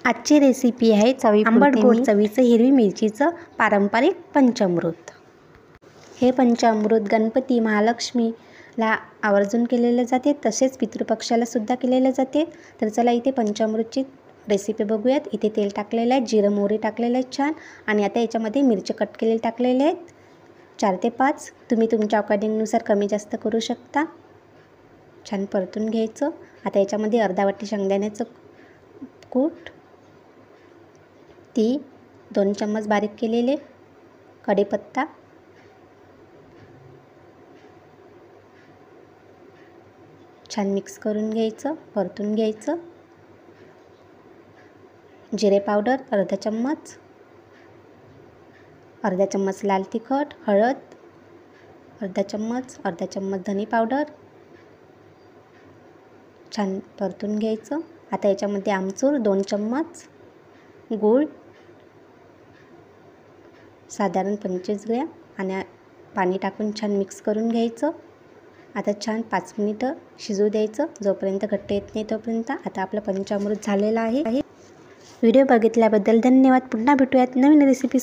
आजची रेसिपी आहे आंबट गोड चवीचं हिरवी मिरचीचं पारंपरिक पंचामृत। हे पंचामृत गणपती महालक्ष्मीला आवर्जून केलेले जाते, तसेच पितृपक्षाला सुद्धा केलेले जाते। तर चला इथे पंचामृतची रेसिपी बघूयात। इथे तेल टाकलेलं आहे, जिरं मोहरी टाकलेलं आहे छान, आणि आता याच्यामध्ये मिरची कट केलेली टाकलेले आहेत 4 ते 5। तुम्ही तुमच्या अकॉर्डिंगनुसार कमी जास्त करू शकता। छान परतून घ्यायचं। आता याच्यामध्ये अर्धा वाटी शेंगदाण्याचं कूट, 2 चम्मच बारीक केलेले कढीपत्ता, छान मिक्स करून घ्यायचं, परतून घ्यायचं। जिरे पावडर अर्धा चम्मच, अर्धा चम्मच लाल तिखट, हळद अर्धा चम्मच धने पावडर, छान परतून घ्यायचं। आता याच्यामध्ये आमचूर 2 चम्मच, गूळ साधारण 25 ग्रॅम, आणि पाणी टाकून छान मिक्स करून घ्यायचं। आता छान 5 मिनिटं शिजू द्यायचं, जोपर्यंत घट्ट येत नाही तोपर्यंत। आता आपलं पंचामृत झालेलं आहे। व्हिडिओ बघितल्याबद्दल धन्यवाद। पुन्हा भेटूयात नवीन रेसिपी